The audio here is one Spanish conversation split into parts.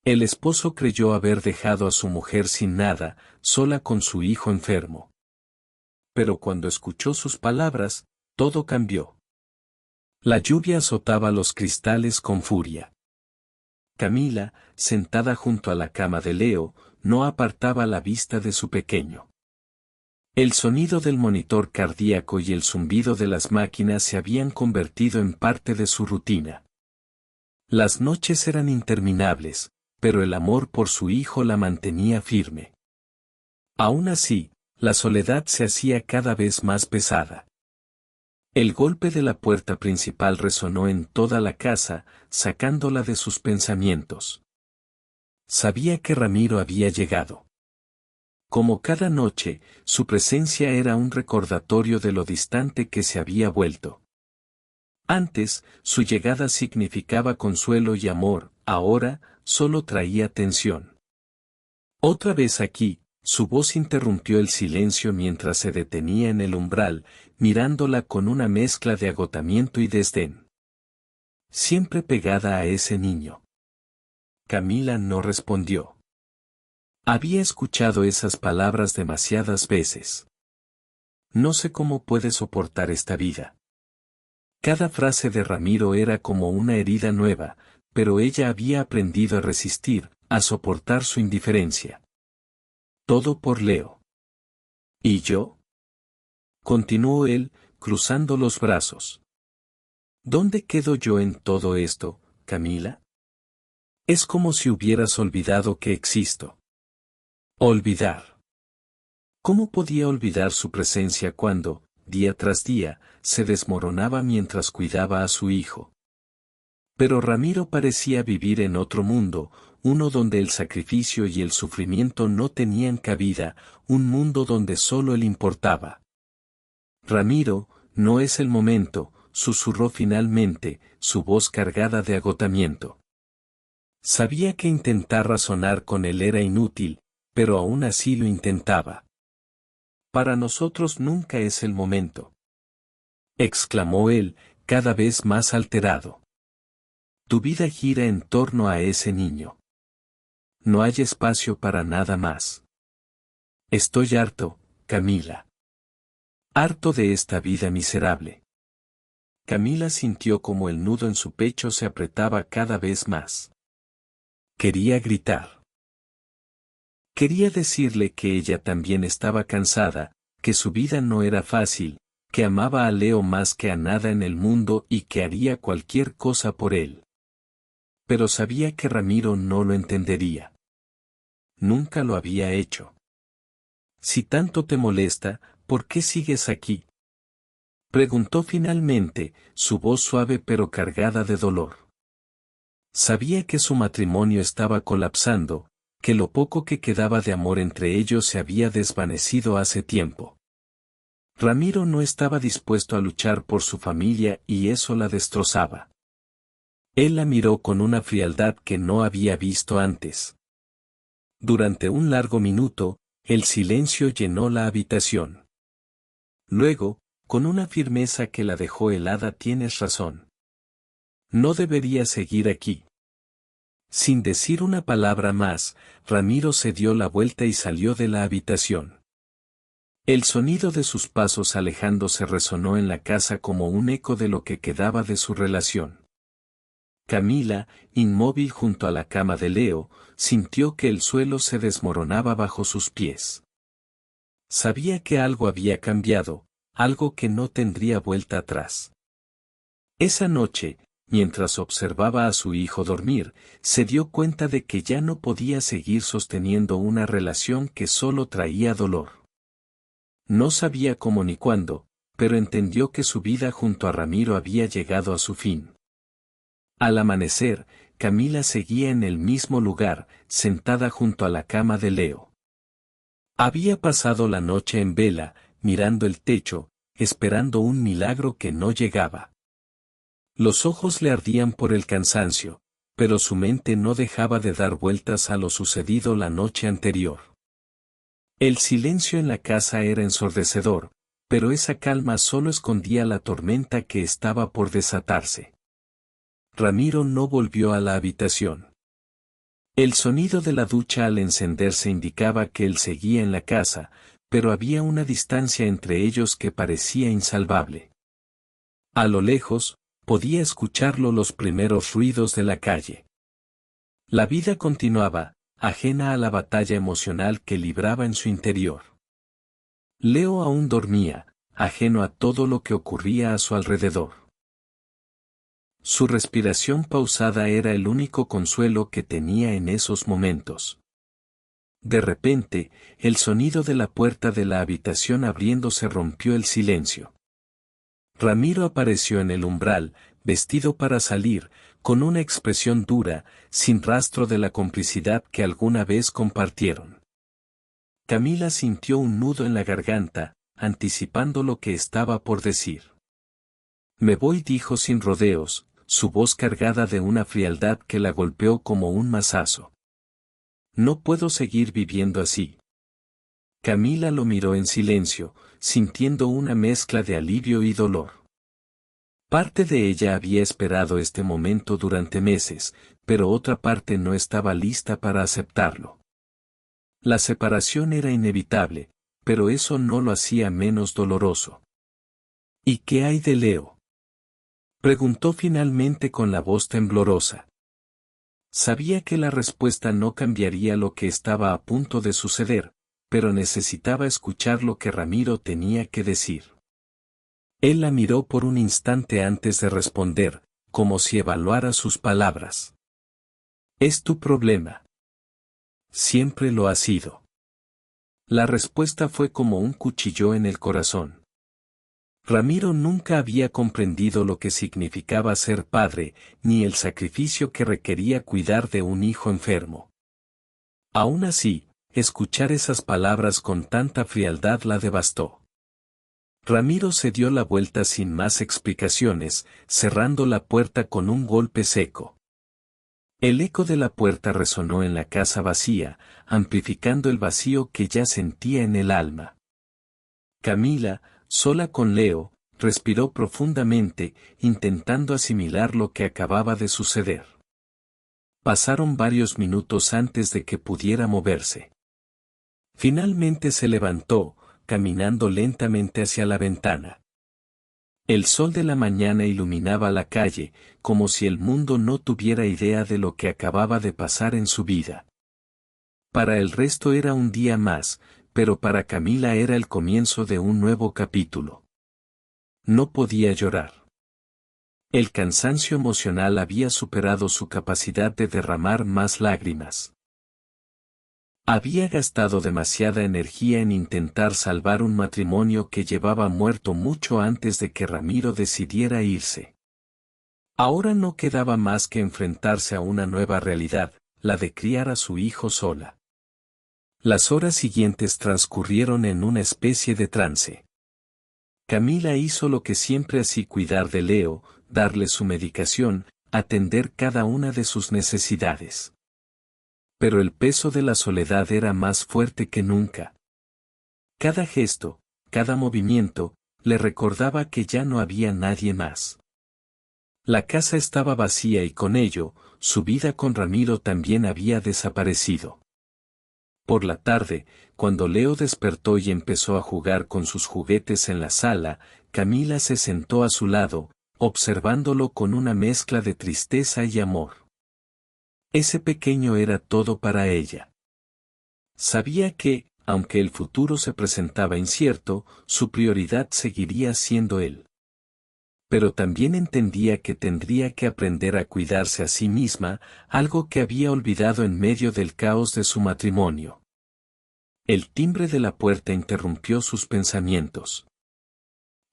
El esposo creyó haber dejado a su mujer sin nada, sola con su hijo enfermo. Pero cuando escuchó sus palabras, todo cambió. La lluvia azotaba los cristales con furia. Camila, sentada junto a la cama de Leo, no apartaba la vista de su pequeño. El sonido del monitor cardíaco y el zumbido de las máquinas se habían convertido en parte de su rutina. Las noches eran interminables, pero el amor por su hijo la mantenía firme. Aún así, la soledad se hacía cada vez más pesada. El golpe de la puerta principal resonó en toda la casa, sacándola de sus pensamientos. Sabía que Ramiro había llegado. Como cada noche, su presencia era un recordatorio de lo distante que se había vuelto. Antes, su llegada significaba consuelo y amor, ahora, solo traía tensión. Otra vez aquí, su voz interrumpió el silencio mientras se detenía en el umbral, mirándola con una mezcla de agotamiento y desdén. Siempre pegada a ese niño. Camila no respondió. Había escuchado esas palabras demasiadas veces. No sé cómo puede soportar esta vida. Cada frase de Ramiro era como una herida nueva, pero ella había aprendido a resistir, a soportar su indiferencia. Todo por Leo. ¿Y yo? Continuó él, cruzando los brazos. ¿Dónde quedo yo en todo esto, Camila? Es como si hubieras olvidado que existo. Olvidar. ¿Cómo podía olvidar su presencia cuando, día tras día, se desmoronaba mientras cuidaba a su hijo? Pero Ramiro parecía vivir en otro mundo, uno donde el sacrificio y el sufrimiento no tenían cabida, un mundo donde solo él importaba. Ramiro, no es el momento, susurró finalmente, su voz cargada de agotamiento. Sabía que intentar razonar con él era inútil, pero aún así lo intentaba. Para nosotros nunca es el momento. Exclamó él, cada vez más alterado. Tu vida gira en torno a ese niño. No hay espacio para nada más. Estoy harto, Camila. Harto de esta vida miserable. Camila sintió como el nudo en su pecho se apretaba cada vez más. Quería gritar. Quería decirle que ella también estaba cansada, que su vida no era fácil, que amaba a Leo más que a nada en el mundo y que haría cualquier cosa por él. Pero sabía que Ramiro no lo entendería. Nunca lo había hecho. Si tanto te molesta, ¿por qué sigues aquí? Preguntó finalmente, su voz suave pero cargada de dolor. Sabía que su matrimonio estaba colapsando, que lo poco que quedaba de amor entre ellos se había desvanecido hace tiempo. Ramiro no estaba dispuesto a luchar por su familia y eso la destrozaba. Él la miró con una frialdad que no había visto antes. Durante un largo minuto, el silencio llenó la habitación. Luego, con una firmeza que la dejó helada: tienes razón. No debería seguir aquí. Sin decir una palabra más, Ramiro se dio la vuelta y salió de la habitación. El sonido de sus pasos alejándose resonó en la casa como un eco de lo que quedaba de su relación. Camila, inmóvil junto a la cama de Leo, sintió que el suelo se desmoronaba bajo sus pies. Sabía que algo había cambiado, algo que no tendría vuelta atrás. Esa noche, mientras observaba a su hijo dormir, se dio cuenta de que ya no podía seguir sosteniendo una relación que solo traía dolor. No sabía cómo ni cuándo, pero entendió que su vida junto a Ramiro había llegado a su fin. Al amanecer, Camila seguía en el mismo lugar, sentada junto a la cama de Leo. Había pasado la noche en vela, mirando el techo, esperando un milagro que no llegaba. Los ojos le ardían por el cansancio, pero su mente no dejaba de dar vueltas a lo sucedido la noche anterior. El silencio en la casa era ensordecedor, pero esa calma solo escondía la tormenta que estaba por desatarse. Ramiro no volvió a la habitación. El sonido de la ducha al encenderse indicaba que él seguía en la casa, pero había una distancia entre ellos que parecía insalvable. A lo lejos, podía escucharlo los primeros ruidos de la calle. La vida continuaba, ajena a la batalla emocional que libraba en su interior. Leo aún dormía, ajeno a todo lo que ocurría a su alrededor. Su respiración pausada era el único consuelo que tenía en esos momentos. De repente, el sonido de la puerta de la habitación abriéndose rompió el silencio. Ramiro apareció en el umbral, vestido para salir, con una expresión dura, sin rastro de la complicidad que alguna vez compartieron. Camila sintió un nudo en la garganta, anticipando lo que estaba por decir. Me voy, dijo sin rodeos, su voz cargada de una frialdad que la golpeó como un mazazo. No puedo seguir viviendo así. Camila lo miró en silencio, sintiendo una mezcla de alivio y dolor. Parte de ella había esperado este momento durante meses, pero otra parte no estaba lista para aceptarlo. La separación era inevitable, pero eso no lo hacía menos doloroso. ¿Y qué hay de Leo?, preguntó finalmente con la voz temblorosa. Sabía que la respuesta no cambiaría lo que estaba a punto de suceder, pero necesitaba escuchar lo que Ramiro tenía que decir. Él la miró por un instante antes de responder, como si evaluara sus palabras. Es tu problema. Siempre lo ha sido. La respuesta fue como un cuchillo en el corazón. Ramiro nunca había comprendido lo que significaba ser padre, ni el sacrificio que requería cuidar de un hijo enfermo. Aún así, escuchar esas palabras con tanta frialdad la devastó. Ramiro se dio la vuelta sin más explicaciones, cerrando la puerta con un golpe seco. El eco de la puerta resonó en la casa vacía, amplificando el vacío que ya sentía en el alma. Camila, sola con Leo, respiró profundamente, intentando asimilar lo que acababa de suceder. Pasaron varios minutos antes de que pudiera moverse. Finalmente se levantó, caminando lentamente hacia la ventana. El sol de la mañana iluminaba la calle, como si el mundo no tuviera idea de lo que acababa de pasar en su vida. Para el resto era un día más, pero para Camila era el comienzo de un nuevo capítulo. No podía llorar. El cansancio emocional había superado su capacidad de derramar más lágrimas. Había gastado demasiada energía en intentar salvar un matrimonio que llevaba muerto mucho antes de que Ramiro decidiera irse. Ahora no quedaba más que enfrentarse a una nueva realidad, la de criar a su hijo sola. Las horas siguientes transcurrieron en una especie de trance. Camila hizo lo que siempre hacía: cuidar de Leo, darle su medicación, atender cada una de sus necesidades. Pero el peso de la soledad era más fuerte que nunca. Cada gesto, cada movimiento, le recordaba que ya no había nadie más. La casa estaba vacía y con ello, su vida con Ramiro también había desaparecido. Por la tarde, cuando Leo despertó y empezó a jugar con sus juguetes en la sala, Camila se sentó a su lado, observándolo con una mezcla de tristeza y amor. Ese pequeño era todo para ella. Sabía que, aunque el futuro se presentaba incierto, su prioridad seguiría siendo él. Pero también entendía que tendría que aprender a cuidarse a sí misma, algo que había olvidado en medio del caos de su matrimonio. El timbre de la puerta interrumpió sus pensamientos.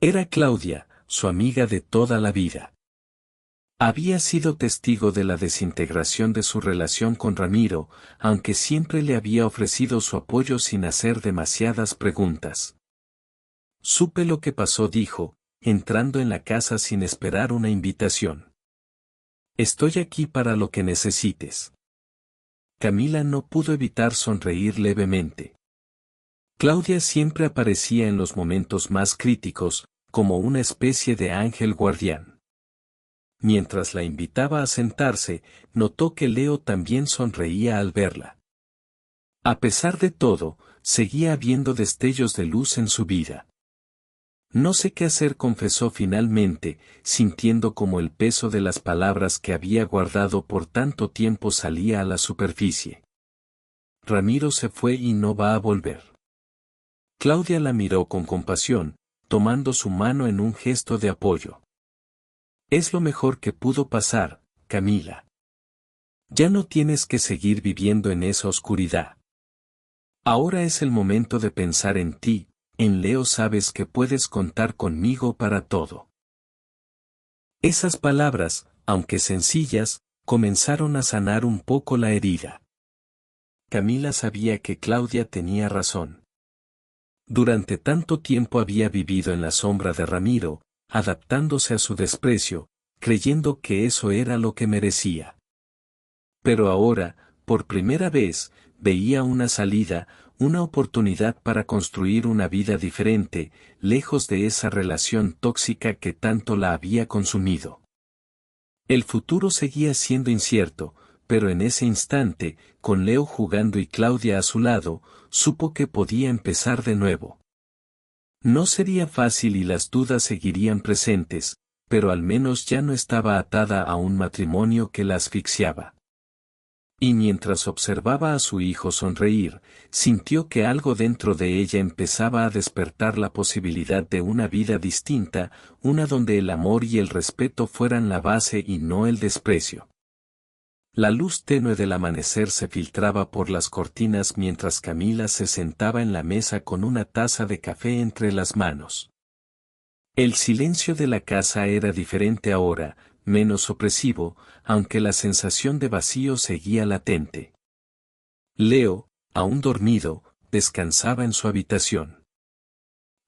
Era Claudia, su amiga de toda la vida. Había sido testigo de la desintegración de su relación con Ramiro, aunque siempre le había ofrecido su apoyo sin hacer demasiadas preguntas. Supe lo que pasó, dijo, entrando en la casa sin esperar una invitación. Estoy aquí para lo que necesites. Camila no pudo evitar sonreír levemente. Claudia siempre aparecía en los momentos más críticos, como una especie de ángel guardián. mientras la invitaba a sentarse, notó que Leo también sonreía al verla. A pesar de todo, seguía habiendo destellos de luz en su vida. No sé qué hacer, confesó finalmente, sintiendo como el peso de las palabras que había guardado por tanto tiempo salía a la superficie. Ramiro se fue y no va a volver. Claudia la miró con compasión, tomando su mano en un gesto de apoyo. Es lo mejor que pudo pasar, Camila. Ya no tienes que seguir viviendo en esa oscuridad. Ahora es el momento de pensar en ti. En Leo sabes que puedes contar conmigo para todo. Esas palabras, aunque sencillas, comenzaron a sanar un poco la herida. Camila sabía que Claudia tenía razón. Durante tanto tiempo había vivido en la sombra de Ramiro, adaptándose a su desprecio, creyendo que eso era lo que merecía. Pero ahora, por primera vez, veía una salida, una oportunidad para construir una vida diferente, lejos de esa relación tóxica que tanto la había consumido. El futuro seguía siendo incierto, pero en ese instante, con Leo jugando y Claudia a su lado, supo que podía empezar de nuevo. No sería fácil y las dudas seguirían presentes, pero al menos ya no estaba atada a un matrimonio que la asfixiaba. Y mientras observaba a su hijo sonreír, sintió que algo dentro de ella empezaba a despertar la posibilidad de una vida distinta, una donde el amor y el respeto fueran la base y no el desprecio. La luz tenue del amanecer se filtraba por las cortinas mientras Camila se sentaba en la mesa con una taza de café entre las manos. El silencio de la casa era diferente ahora, menos opresivo, aunque la sensación de vacío seguía latente. Leo, aún dormido, descansaba en su habitación.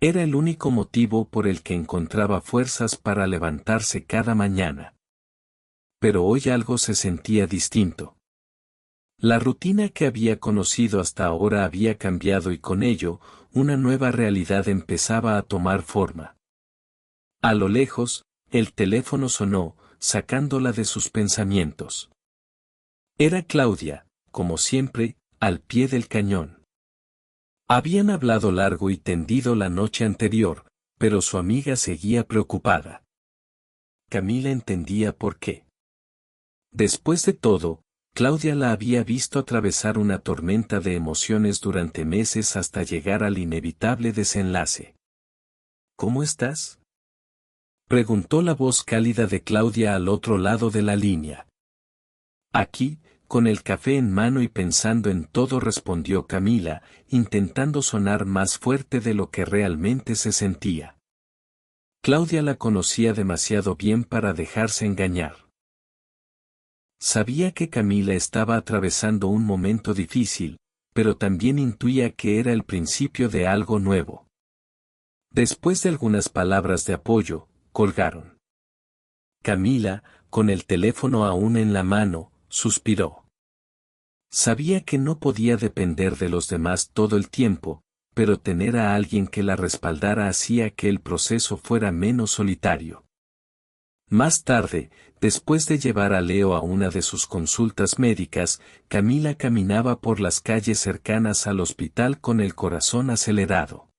Era el único motivo por el que encontraba fuerzas para levantarse cada mañana. Pero hoy algo se sentía distinto. La rutina que había conocido hasta ahora había cambiado y con ello, una nueva realidad empezaba a tomar forma. A lo lejos, el teléfono sonó, sacándola de sus pensamientos. Era Claudia, como siempre, al pie del cañón. Habían hablado largo y tendido la noche anterior, pero su amiga seguía preocupada. Camila entendía por qué. Después de todo, Claudia la había visto atravesar una tormenta de emociones durante meses hasta llegar al inevitable desenlace. ¿Cómo estás?, preguntó la voz cálida de Claudia al otro lado de la línea. Aquí, con el café en mano y pensando en todo, respondió Camila, intentando sonar más fuerte de lo que realmente se sentía. Claudia la conocía demasiado bien para dejarse engañar. Sabía que Camila estaba atravesando un momento difícil, pero también intuía que era el principio de algo nuevo. Después de algunas palabras de apoyo, colgaron. Camila, con el teléfono aún en la mano, suspiró. Sabía que no podía depender de los demás todo el tiempo, pero tener a alguien que la respaldara hacía que el proceso fuera menos solitario. Más tarde, después de llevar a Leo a una de sus consultas médicas, Camila caminaba por las calles cercanas al hospital con el corazón acelerado.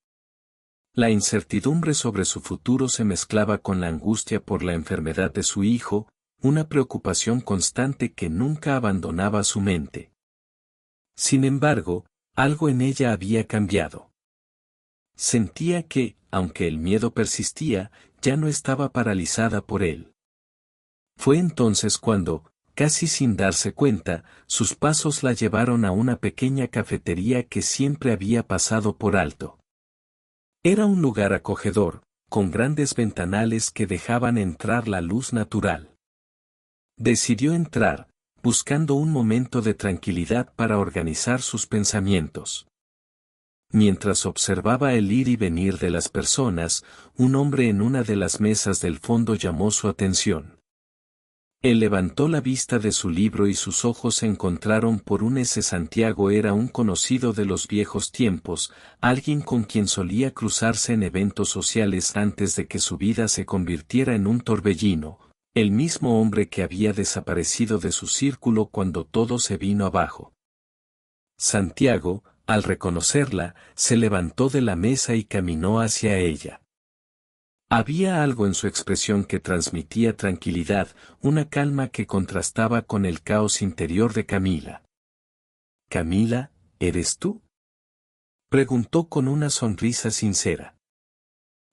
La incertidumbre sobre su futuro se mezclaba con la angustia por la enfermedad de su hijo, una preocupación constante que nunca abandonaba su mente. Sin embargo, algo en ella había cambiado. Sentía que, aunque el miedo persistía, ya no estaba paralizada por él. Fue entonces cuando, casi sin darse cuenta, sus pasos la llevaron a una pequeña cafetería que siempre había pasado por alto. Era un lugar acogedor, con grandes ventanales que dejaban entrar la luz natural. Decidió entrar, buscando un momento de tranquilidad para organizar sus pensamientos. Mientras observaba el ir y venir de las personas, un hombre en una de las mesas del fondo llamó su atención. Él levantó la vista de su libro y sus ojos se encontraron por un S. Santiago era un conocido de los viejos tiempos, alguien con quien solía cruzarse en eventos sociales antes de que su vida se convirtiera en un torbellino. El mismo hombre que había desaparecido de su círculo cuando todo se vino abajo. Santiago, al reconocerla, se levantó de la mesa y caminó hacia ella. Había algo en su expresión que transmitía tranquilidad, una calma que contrastaba con el caos interior de Camila. «Camila, ¿eres tú?», preguntó con una sonrisa sincera.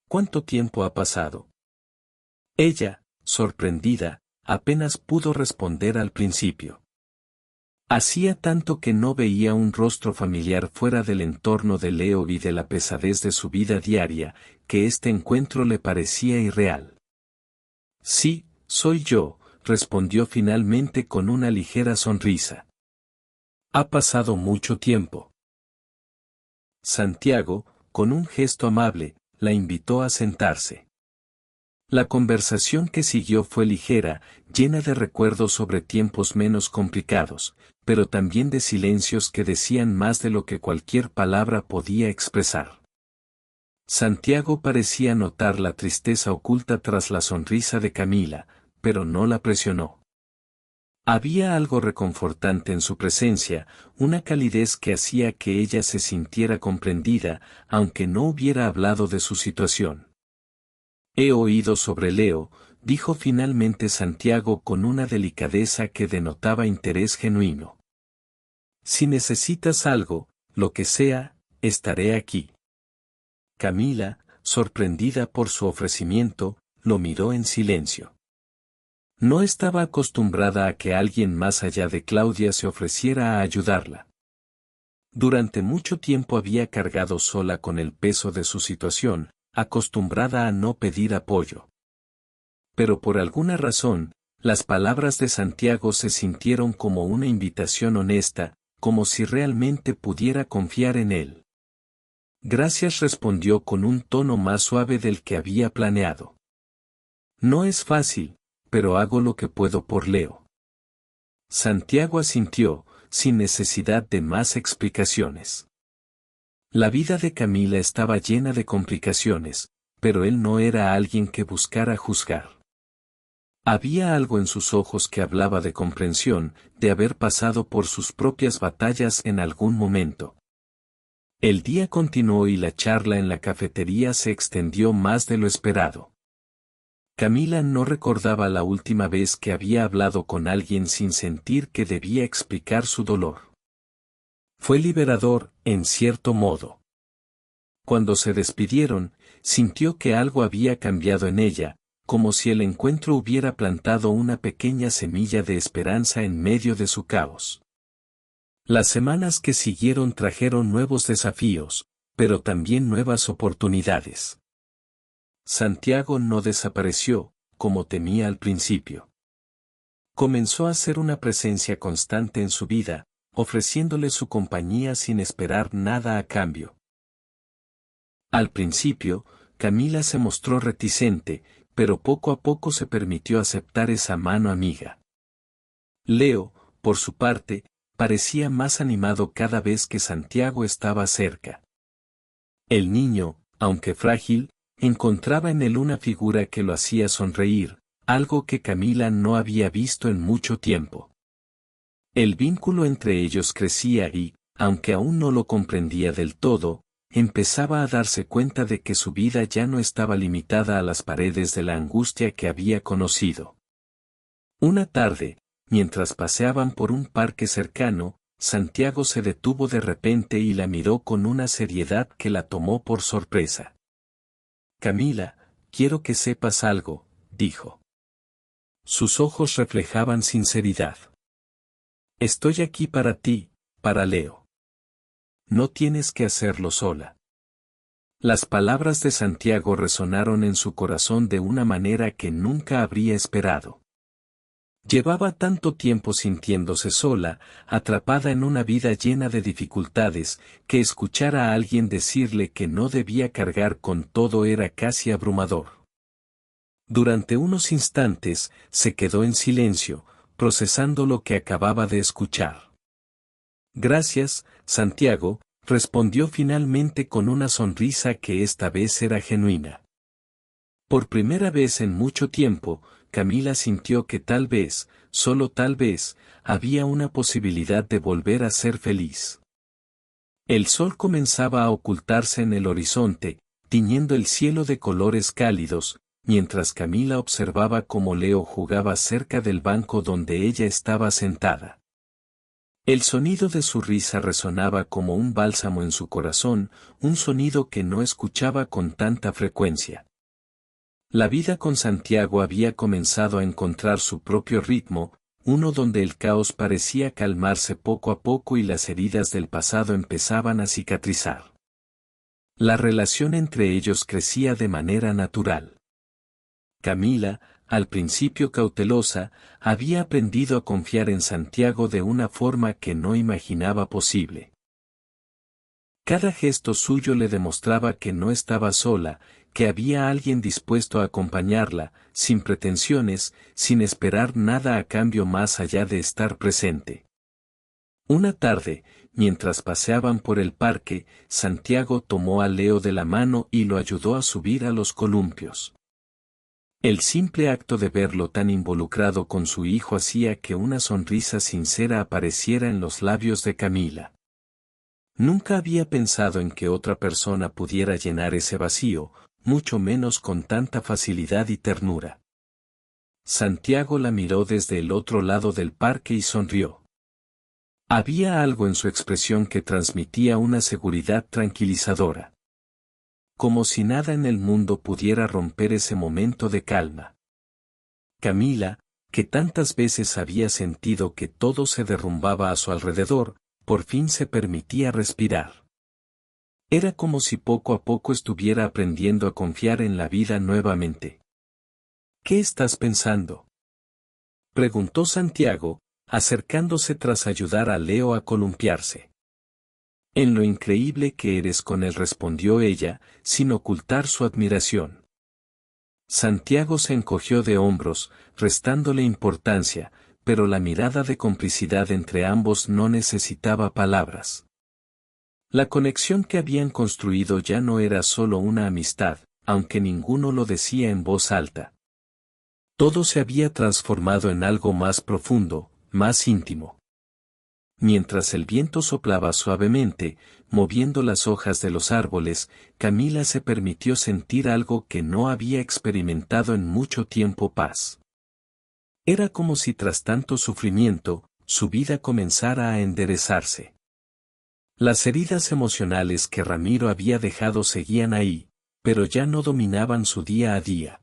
«¿Cuánto tiempo ha pasado?». Ella, sorprendida, apenas pudo responder al principio. Hacía tanto que no veía un rostro familiar fuera del entorno de Leo y de la pesadez de su vida diaria, que este encuentro le parecía irreal. «Sí, soy yo», respondió finalmente con una ligera sonrisa. «Ha pasado mucho tiempo». Santiago, con un gesto amable, la invitó a sentarse. La conversación que siguió fue ligera, llena de recuerdos sobre tiempos menos complicados, pero también de silencios que decían más de lo que cualquier palabra podía expresar. Santiago parecía notar la tristeza oculta tras la sonrisa de Camila, pero no la presionó. Había algo reconfortante en su presencia, una calidez que hacía que ella se sintiera comprendida, aunque no hubiera hablado de su situación. «He oído sobre Leo», dijo finalmente Santiago con una delicadeza que denotaba interés genuino. «Si necesitas algo, lo que sea, estaré aquí». Camila, sorprendida por su ofrecimiento, lo miró en silencio. No estaba acostumbrada a que alguien más allá de Claudia se ofreciera a ayudarla. Durante mucho tiempo había cargado sola con el peso de su situación, acostumbrada a no pedir apoyo. Pero por alguna razón, las palabras de Santiago se sintieron como una invitación honesta, como si realmente pudiera confiar en él. «Gracias», respondió con un tono más suave del que había planeado. «No es fácil, pero hago lo que puedo por Leo». Santiago asintió, sin necesidad de más explicaciones. La vida de Camila estaba llena de complicaciones, pero él no era alguien que buscara juzgar. Había algo en sus ojos que hablaba de comprensión, de haber pasado por sus propias batallas en algún momento. El día continuó y la charla en la cafetería se extendió más de lo esperado. Camila no recordaba la última vez que había hablado con alguien sin sentir que debía explicar su dolor. Fue liberador, en cierto modo. Cuando se despidieron, sintió que algo había cambiado en ella, como si el encuentro hubiera plantado una pequeña semilla de esperanza en medio de su caos. Las semanas que siguieron trajeron nuevos desafíos, pero también nuevas oportunidades. Santiago no desapareció, como temía al principio. Comenzó a ser una presencia constante en su vida, ofreciéndole su compañía sin esperar nada a cambio. Al principio, Camila se mostró reticente, pero poco a poco se permitió aceptar esa mano amiga. Leo, por su parte, parecía más animado cada vez que Santiago estaba cerca. El niño, aunque frágil, encontraba en él una figura que lo hacía sonreír, algo que Camila no había visto en mucho tiempo. El vínculo entre ellos crecía y, aunque aún no lo comprendía del todo, empezaba a darse cuenta de que su vida ya no estaba limitada a las paredes de la angustia que había conocido. Una tarde, mientras paseaban por un parque cercano, Santiago se detuvo de repente y la miró con una seriedad que la tomó por sorpresa. «Camila, quiero que sepas algo», dijo. Sus ojos reflejaban sinceridad. «Estoy aquí para ti, para Leo. No tienes que hacerlo sola». Las palabras de Santiago resonaron en su corazón de una manera que nunca habría esperado. Llevaba tanto tiempo sintiéndose sola, atrapada en una vida llena de dificultades, que escuchar a alguien decirle que no debía cargar con todo era casi abrumador. Durante unos instantes, se quedó en silencio, procesando lo que acababa de escuchar. «Gracias, Santiago», respondió finalmente con una sonrisa que esta vez era genuina. Por primera vez en mucho tiempo, Camila sintió que tal vez, solo tal vez, había una posibilidad de volver a ser feliz. El sol comenzaba a ocultarse en el horizonte, tiñendo el cielo de colores cálidos, mientras Camila observaba cómo Leo jugaba cerca del banco donde ella estaba sentada. El sonido de su risa resonaba como un bálsamo en su corazón, un sonido que no escuchaba con tanta frecuencia. La vida con Santiago había comenzado a encontrar su propio ritmo, uno donde el caos parecía calmarse poco a poco y las heridas del pasado empezaban a cicatrizar. La relación entre ellos crecía de manera natural. Camila, al principio cautelosa, había aprendido a confiar en Santiago de una forma que no imaginaba posible. Cada gesto suyo le demostraba que no estaba sola, que había alguien dispuesto a acompañarla, sin pretensiones, sin esperar nada a cambio más allá de estar presente. Una tarde, mientras paseaban por el parque, Santiago tomó a Leo de la mano y lo ayudó a subir a los columpios. El simple acto de verlo tan involucrado con su hijo hacía que una sonrisa sincera apareciera en los labios de Camila. Nunca había pensado en que otra persona pudiera llenar ese vacío, mucho menos con tanta facilidad y ternura. Santiago la miró desde el otro lado del parque y sonrió. Había algo en su expresión que transmitía una seguridad tranquilizadora. Como si nada en el mundo pudiera romper ese momento de calma. Camila, que tantas veces había sentido que todo se derrumbaba a su alrededor, por fin se permitía respirar. Era como si poco a poco estuviera aprendiendo a confiar en la vida nuevamente. ¿Qué estás pensando?, preguntó Santiago, acercándose tras ayudar a Leo a columpiarse. En lo increíble que eres con él, respondió ella, sin ocultar su admiración. Santiago se encogió de hombros, restándole importancia, pero la mirada de complicidad entre ambos no necesitaba palabras. La conexión que habían construido ya no era solo una amistad, aunque ninguno lo decía en voz alta. Todo se había transformado en algo más profundo, más íntimo. Mientras el viento soplaba suavemente, moviendo las hojas de los árboles, Camila se permitió sentir algo que no había experimentado en mucho tiempo: paz. Era como si tras tanto sufrimiento, su vida comenzara a enderezarse. Las heridas emocionales que Ramiro había dejado seguían ahí, pero ya no dominaban su día a día.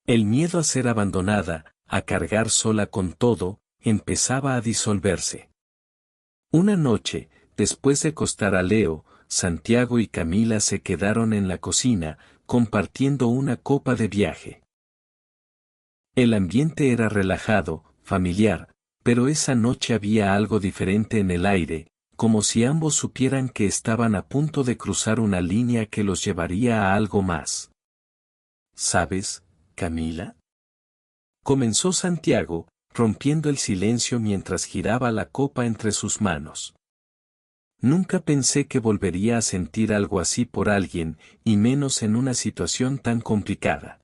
El miedo a ser abandonada, a cargar sola con todo, empezaba a disolverse. Una noche, después de acostar a Leo, Santiago y Camila se quedaron en la cocina, compartiendo una copa de viaje. El ambiente era relajado, familiar, pero esa noche había algo diferente en el aire, como si ambos supieran que estaban a punto de cruzar una línea que los llevaría a algo más. ¿Sabes, Camila?, comenzó Santiago, rompiendo el silencio mientras giraba la copa entre sus manos. Nunca pensé que volvería a sentir algo así por alguien, y menos en una situación tan complicada.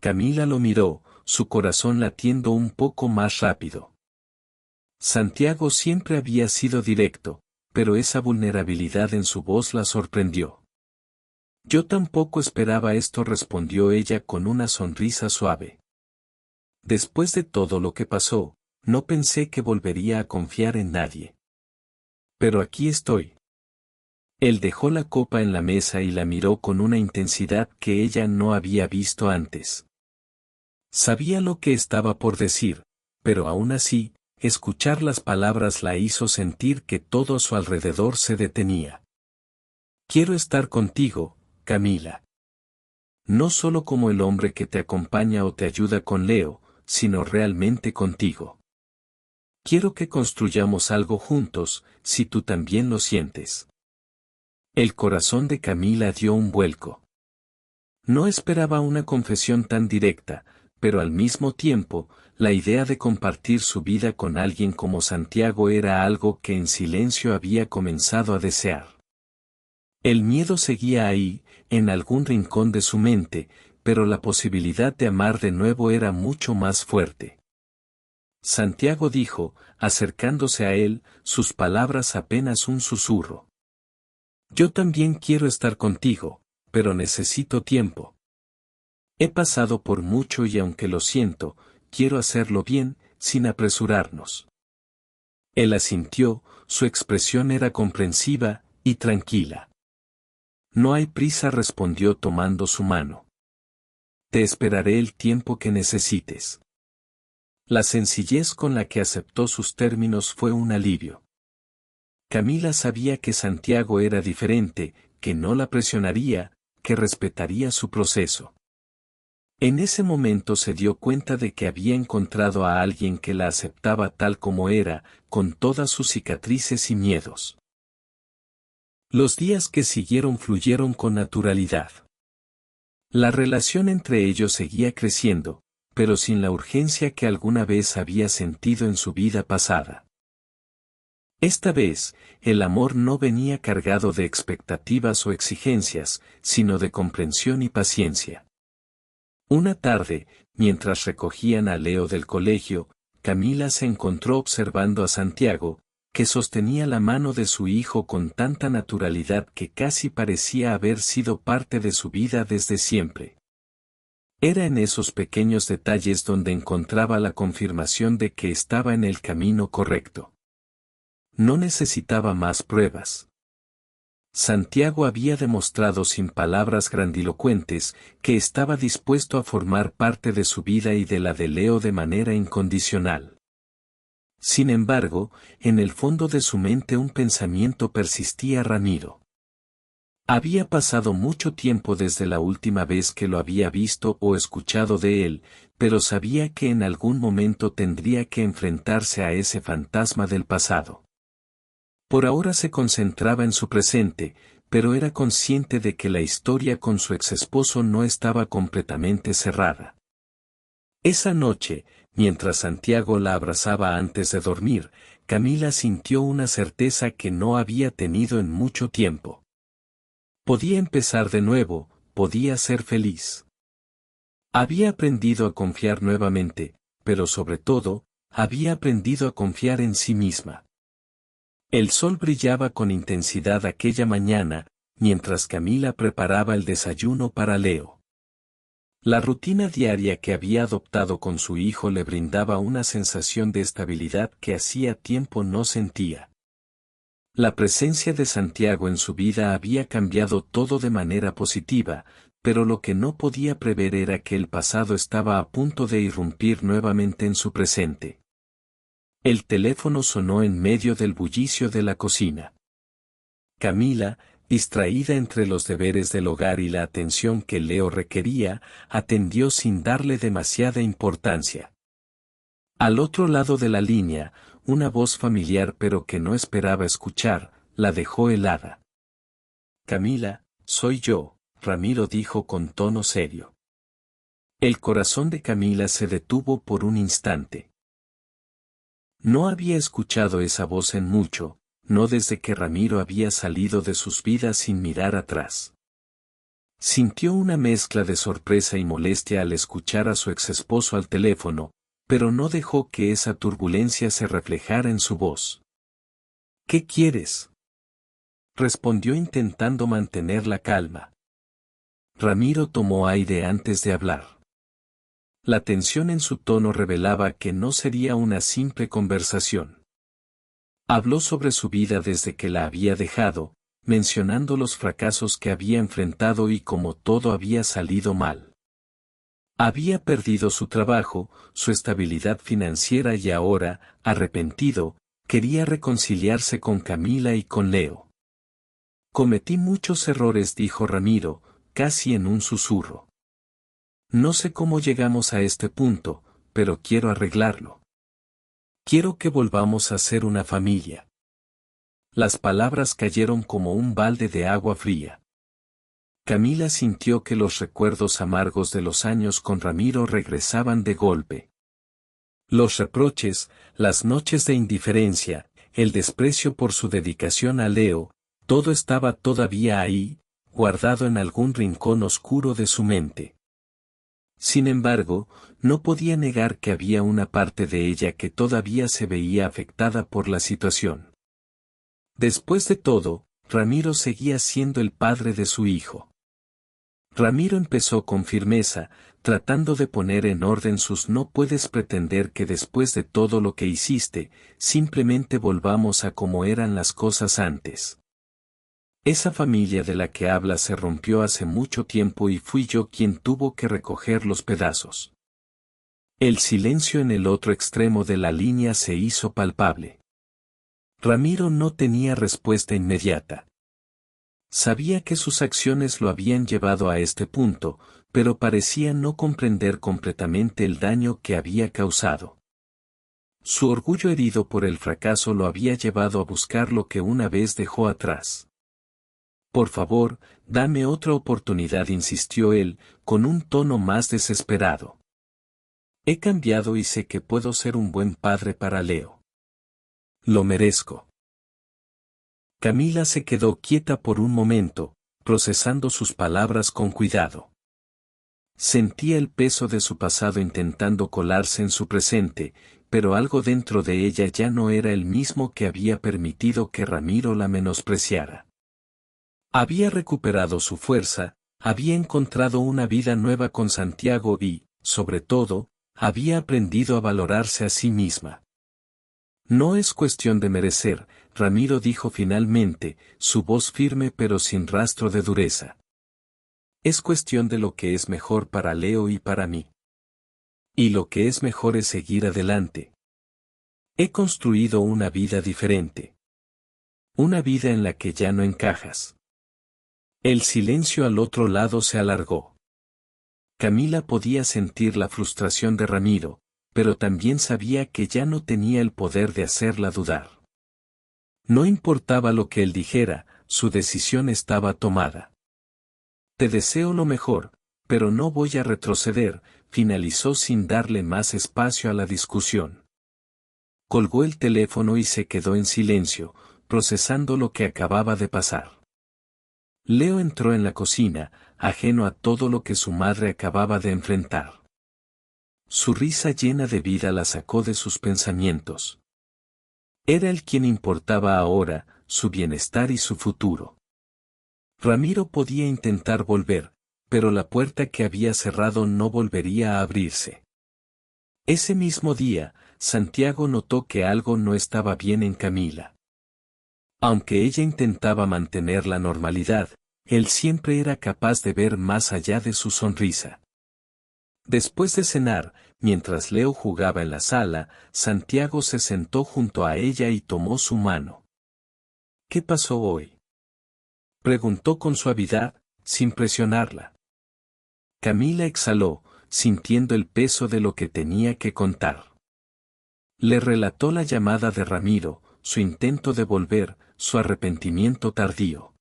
Camila lo miró, su corazón latiendo un poco más rápido. Santiago siempre había sido directo, pero esa vulnerabilidad en su voz la sorprendió. Yo tampoco esperaba esto, respondió ella con una sonrisa suave. Después de todo lo que pasó, no pensé que volvería a confiar en nadie. Pero aquí estoy. Él dejó la copa en la mesa y la miró con una intensidad que ella no había visto antes. Sabía lo que estaba por decir, pero aún así, escuchar las palabras la hizo sentir que todo a su alrededor se detenía. Quiero estar contigo, Camila. No solo como el hombre que te acompaña o te ayuda con Leo, sino realmente contigo. Quiero que construyamos algo juntos, si tú también lo sientes. El corazón de Camila dio un vuelco. No esperaba una confesión tan directa, pero al mismo tiempo, la idea de compartir su vida con alguien como Santiago era algo que en silencio había comenzado a desear. El miedo seguía ahí, en algún rincón de su mente, pero la posibilidad de amar de nuevo era mucho más fuerte. Santiago dijo, acercándose a él, sus palabras apenas un susurro. Yo también quiero estar contigo, pero necesito tiempo. He pasado por mucho y aunque lo siento, quiero hacerlo bien, sin apresurarnos. Él asintió, su expresión era comprensiva y tranquila. No hay prisa, respondió tomando su mano. Te esperaré el tiempo que necesites. La sencillez con la que aceptó sus términos fue un alivio. Camila sabía que Santiago era diferente, que no la presionaría, que respetaría su proceso. En ese momento se dio cuenta de que había encontrado a alguien que la aceptaba tal como era, con todas sus cicatrices y miedos. Los días que siguieron fluyeron con naturalidad. La relación entre ellos seguía creciendo, pero sin la urgencia que alguna vez había sentido en su vida pasada. Esta vez, el amor no venía cargado de expectativas o exigencias, sino de comprensión y paciencia. Una tarde, mientras recogían a Leo del colegio, Camila se encontró observando a Santiago, que sostenía la mano de su hijo con tanta naturalidad que casi parecía haber sido parte de su vida desde siempre. Era en esos pequeños detalles donde encontraba la confirmación de que estaba en el camino correcto. No necesitaba más pruebas. Santiago había demostrado sin palabras grandilocuentes que estaba dispuesto a formar parte de su vida y de la de Leo de manera incondicional. Sin embargo, en el fondo de su mente un pensamiento persistía: Ramiro. Había pasado mucho tiempo desde la última vez que lo había visto o escuchado de él, pero sabía que en algún momento tendría que enfrentarse a ese fantasma del pasado. Por ahora se concentraba en su presente, pero era consciente de que la historia con su exesposo no estaba completamente cerrada. Esa noche, mientras Santiago la abrazaba antes de dormir, Camila sintió una certeza que no había tenido en mucho tiempo. Podía empezar de nuevo, podía ser feliz. Había aprendido a confiar nuevamente, pero sobre todo, había aprendido a confiar en sí misma. El sol brillaba con intensidad aquella mañana, mientras Camila preparaba el desayuno para Leo. La rutina diaria que había adoptado con su hijo le brindaba una sensación de estabilidad que hacía tiempo no sentía. La presencia de Santiago en su vida había cambiado todo de manera positiva, pero lo que no podía prever era que el pasado estaba a punto de irrumpir nuevamente en su presente. El teléfono sonó en medio del bullicio de la cocina. Camila, distraída entre los deberes del hogar y la atención que Leo requería, atendió sin darle demasiada importancia. Al otro lado de la línea, una voz familiar pero que no esperaba escuchar, la dejó helada. Camila, soy yo, Ramiro dijo con tono serio. El corazón de Camila se detuvo por un instante. No había escuchado esa voz en mucho, no desde que Ramiro había salido de sus vidas sin mirar atrás. Sintió una mezcla de sorpresa y molestia al escuchar a su exesposo al teléfono, pero no dejó que esa turbulencia se reflejara en su voz. ¿Qué quieres?, respondió intentando mantener la calma. Ramiro tomó aire antes de hablar. La tensión en su tono revelaba que no sería una simple conversación. Habló sobre su vida desde que la había dejado, mencionando los fracasos que había enfrentado y cómo todo había salido mal. Había perdido su trabajo, su estabilidad financiera y ahora, arrepentido, quería reconciliarse con Camila y con Leo. Cometí muchos errores, dijo Ramiro, casi en un susurro. No sé cómo llegamos a este punto, pero quiero arreglarlo. Quiero que volvamos a ser una familia. Las palabras cayeron como un balde de agua fría. Camila sintió que los recuerdos amargos de los años con Ramiro regresaban de golpe. Los reproches, las noches de indiferencia, el desprecio por su dedicación a Leo, todo estaba todavía ahí, guardado en algún rincón oscuro de su mente. Sin embargo, no podía negar que había una parte de ella que todavía se veía afectada por la situación. Después de todo, Ramiro seguía siendo el padre de su hijo. Ramiro empezó con firmeza, tratando de poner en orden sus no puedes pretender que después de todo lo que hiciste, simplemente volvamos a como eran las cosas antes. Esa familia de la que habla se rompió hace mucho tiempo y fui yo quien tuvo que recoger los pedazos. El silencio en el otro extremo de la línea se hizo palpable. Ramiro no tenía respuesta inmediata. Sabía que sus acciones lo habían llevado a este punto, pero parecía no comprender completamente el daño que había causado. Su orgullo herido por el fracaso lo había llevado a buscar lo que una vez dejó atrás. Por favor, dame otra oportunidad, insistió él, con un tono más desesperado. He cambiado y sé que puedo ser un buen padre para Leo. Lo merezco. Camila se quedó quieta por un momento, procesando sus palabras con cuidado. Sentía el peso de su pasado intentando colarse en su presente, pero algo dentro de ella ya no era el mismo que había permitido que Ramiro la menospreciara. Había recuperado su fuerza, había encontrado una vida nueva con Santiago y, sobre todo, había aprendido a valorarse a sí misma. No es cuestión de merecer, Ramiro dijo finalmente, su voz firme pero sin rastro de dureza. Es cuestión de lo que es mejor para Leo y para mí. Y lo que es mejor es seguir adelante. He construido una vida diferente. Una vida en la que ya no encajas. El silencio al otro lado se alargó. Camila podía sentir la frustración de Ramiro, pero también sabía que ya no tenía el poder de hacerla dudar. No importaba lo que él dijera, su decisión estaba tomada. Te deseo lo mejor, pero no voy a retroceder, finalizó sin darle más espacio a la discusión. Colgó el teléfono y se quedó en silencio, procesando lo que acababa de pasar. Leo entró en la cocina, ajeno a todo lo que su madre acababa de enfrentar. Su risa llena de vida la sacó de sus pensamientos. Era él quien importaba ahora, su bienestar y su futuro. Ramiro podía intentar volver, pero la puerta que había cerrado no volvería a abrirse. Ese mismo día, Santiago notó que algo no estaba bien en Camila. Aunque ella intentaba mantener la normalidad, él siempre era capaz de ver más allá de su sonrisa. Después de cenar, mientras Leo jugaba en la sala, Santiago se sentó junto a ella y tomó su mano. ¿Qué pasó hoy?, preguntó con suavidad, sin presionarla. Camila exhaló, sintiendo el peso de lo que tenía que contar. Le relató la llamada de Ramiro, su intento de volver, su arrepentimiento tardío.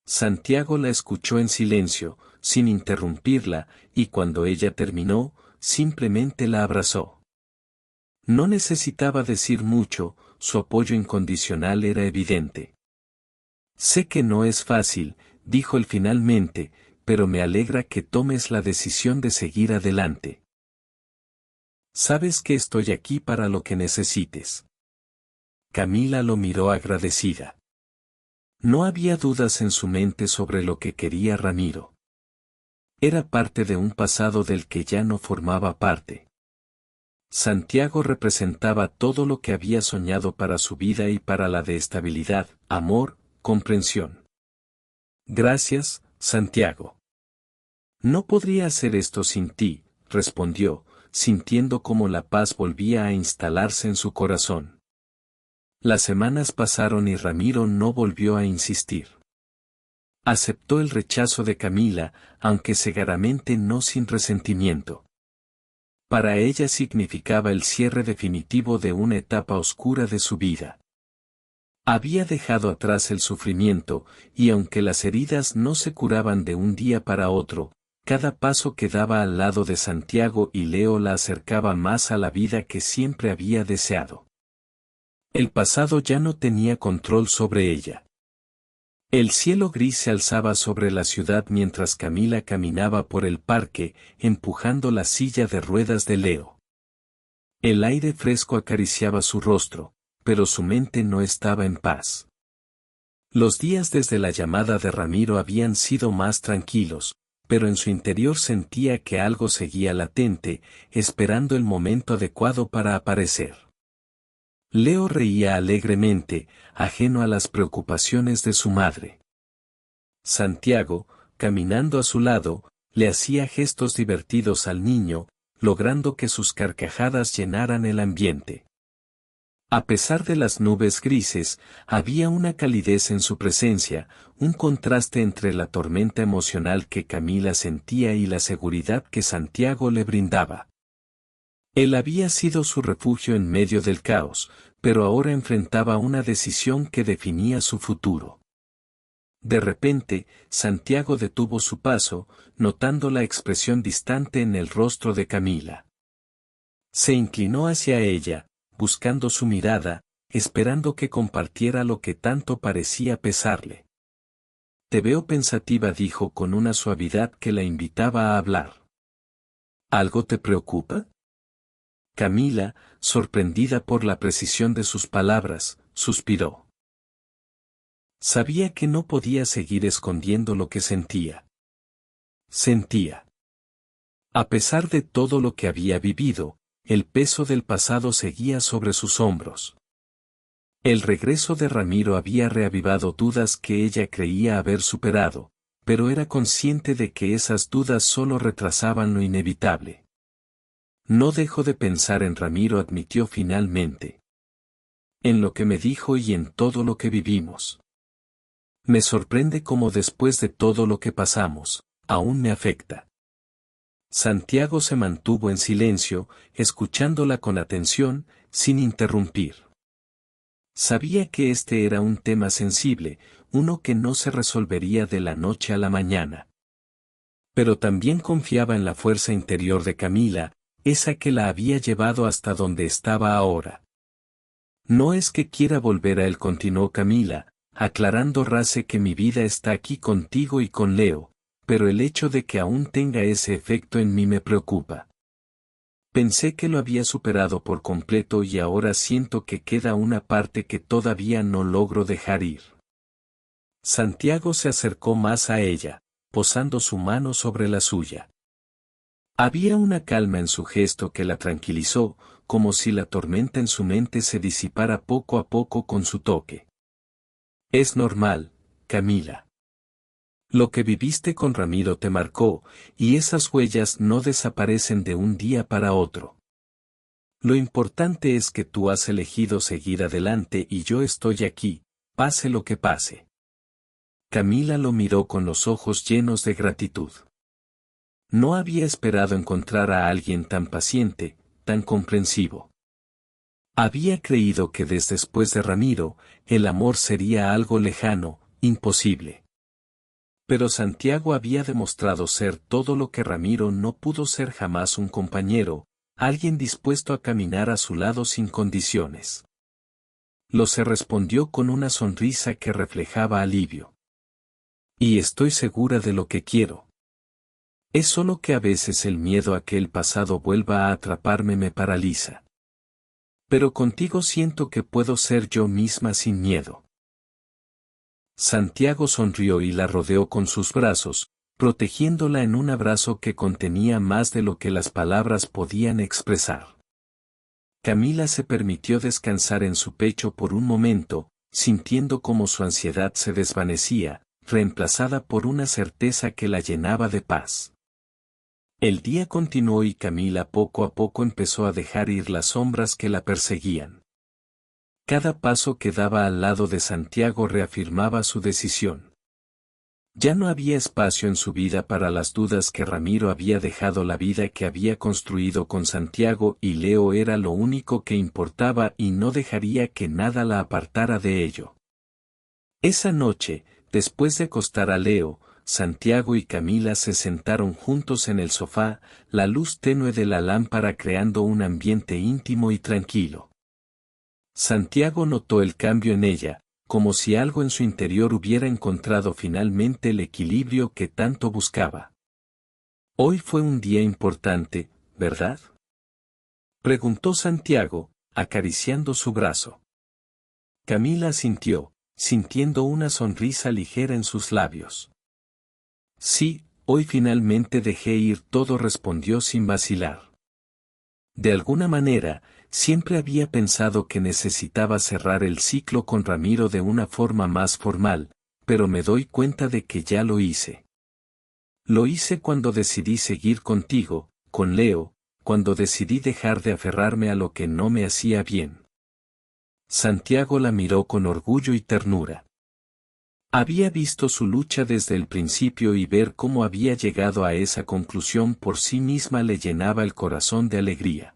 Santiago la escuchó en silencio, sin interrumpirla, y cuando ella terminó, simplemente la abrazó. No necesitaba decir mucho, su apoyo incondicional era evidente. Sé que no es fácil, dijo él finalmente, pero me alegra que tomes la decisión de seguir adelante. Sabes que estoy aquí para lo que necesites. Camila lo miró agradecida. No había dudas en su mente sobre lo que quería Ramiro. Era parte de un pasado del que ya no formaba parte. Santiago representaba todo lo que había soñado para su vida y para la de estabilidad, amor, comprensión. Gracias, Santiago. No podría hacer esto sin ti, respondió, sintiendo cómo la paz volvía a instalarse en su corazón. Las semanas pasaron y Ramiro no volvió a insistir. Aceptó el rechazo de Camila, aunque cegaramente no sin resentimiento. Para ella significaba el cierre definitivo de una etapa oscura de su vida. Había dejado atrás el sufrimiento, y aunque las heridas no se curaban de un día para otro, cada paso que daba al lado de Santiago y Leo la acercaba más a la vida que siempre había deseado. El pasado ya no tenía control sobre ella. El cielo gris se alzaba sobre la ciudad mientras Camila caminaba por el parque, empujando la silla de ruedas de Leo. El aire fresco acariciaba su rostro, pero su mente no estaba en paz. Los días desde la llamada de Ramiro habían sido más tranquilos, pero en su interior sentía que algo seguía latente, esperando el momento adecuado para aparecer. Leo reía alegremente, ajeno a las preocupaciones de su madre. Santiago, caminando a su lado, le hacía gestos divertidos al niño, logrando que sus carcajadas llenaran el ambiente. A pesar de las nubes grises, había una calidez en su presencia, un contraste entre la tormenta emocional que Camila sentía y la seguridad que Santiago le brindaba. Él había sido su refugio en medio del caos, pero ahora enfrentaba una decisión que definía su futuro. De repente, Santiago detuvo su paso, notando la expresión distante en el rostro de Camila. Se inclinó hacia ella, buscando su mirada, esperando que compartiera lo que tanto parecía pesarle. «Te veo pensativa», dijo con una suavidad que la invitaba a hablar. «¿Algo te preocupa?» Camila, sorprendida por la precisión de sus palabras, suspiró. Sabía que no podía seguir escondiendo lo que sentía. Sentía. A pesar de todo lo que había vivido, el peso del pasado seguía sobre sus hombros. El regreso de Ramiro había reavivado dudas que ella creía haber superado, pero era consciente de que esas dudas solo retrasaban lo inevitable. «No dejo de pensar en Ramiro», admitió finalmente. «En lo que me dijo y en todo lo que vivimos. Me sorprende cómo después de todo lo que pasamos, aún me afecta». Santiago se mantuvo en silencio, escuchándola con atención, sin interrumpir. Sabía que este era un tema sensible, uno que no se resolvería de la noche a la mañana. Pero también confiaba en la fuerza interior de Camila, esa que la había llevado hasta donde estaba ahora. «No es que quiera volver a él», continuó Camila, aclarando «Race que mi vida está aquí contigo y con Leo, pero el hecho de que aún tenga ese efecto en mí me preocupa. Pensé que lo había superado por completo y ahora siento que queda una parte que todavía no logro dejar ir». Santiago se acercó más a ella, posando su mano sobre la suya. Había una calma en su gesto que la tranquilizó, como si la tormenta en su mente se disipara poco a poco con su toque. «Es normal, Camila. Lo que viviste con Ramiro te marcó, y esas huellas no desaparecen de un día para otro. Lo importante es que tú has elegido seguir adelante y yo estoy aquí, pase lo que pase». Camila lo miró con los ojos llenos de gratitud. No había esperado encontrar a alguien tan paciente, tan comprensivo. Había creído que después de Ramiro, el amor sería algo lejano, imposible. Pero Santiago había demostrado ser todo lo que Ramiro no pudo ser jamás: un compañero, alguien dispuesto a caminar a su lado sin condiciones. Lo se respondió con una sonrisa que reflejaba alivio. «Y estoy segura de lo que quiero. Es solo que a veces el miedo a que el pasado vuelva a atraparme me paraliza. Pero contigo siento que puedo ser yo misma sin miedo». Santiago sonrió y la rodeó con sus brazos, protegiéndola en un abrazo que contenía más de lo que las palabras podían expresar. Camila se permitió descansar en su pecho por un momento, sintiendo cómo su ansiedad se desvanecía, reemplazada por una certeza que la llenaba de paz. El día continuó y Camila poco a poco empezó a dejar ir las sombras que la perseguían. Cada paso que daba al lado de Santiago reafirmaba su decisión. Ya no había espacio en su vida para las dudas que Ramiro había dejado la vida que había construido con Santiago y Leo era lo único que importaba y no dejaría que nada la apartara de ello. Esa noche, después de acostar a Leo, Santiago y Camila se sentaron juntos en el sofá, la luz tenue de la lámpara creando un ambiente íntimo y tranquilo. Santiago notó el cambio en ella, como si algo en su interior hubiera encontrado finalmente el equilibrio que tanto buscaba. Hoy fue un día importante, ¿verdad? Preguntó Santiago, acariciando su brazo. Camila asintió, sintiendo una sonrisa ligera en sus labios. Sí, hoy finalmente dejé ir todo, respondió sin vacilar. De alguna manera, siempre había pensado que necesitaba cerrar el ciclo con Ramiro de una forma más formal, pero me doy cuenta de que ya lo hice. Lo hice cuando decidí seguir contigo, con Leo, cuando decidí dejar de aferrarme a lo que no me hacía bien. Santiago la miró con orgullo y ternura. Había visto su lucha desde el principio y ver cómo había llegado a esa conclusión por sí misma le llenaba el corazón de alegría.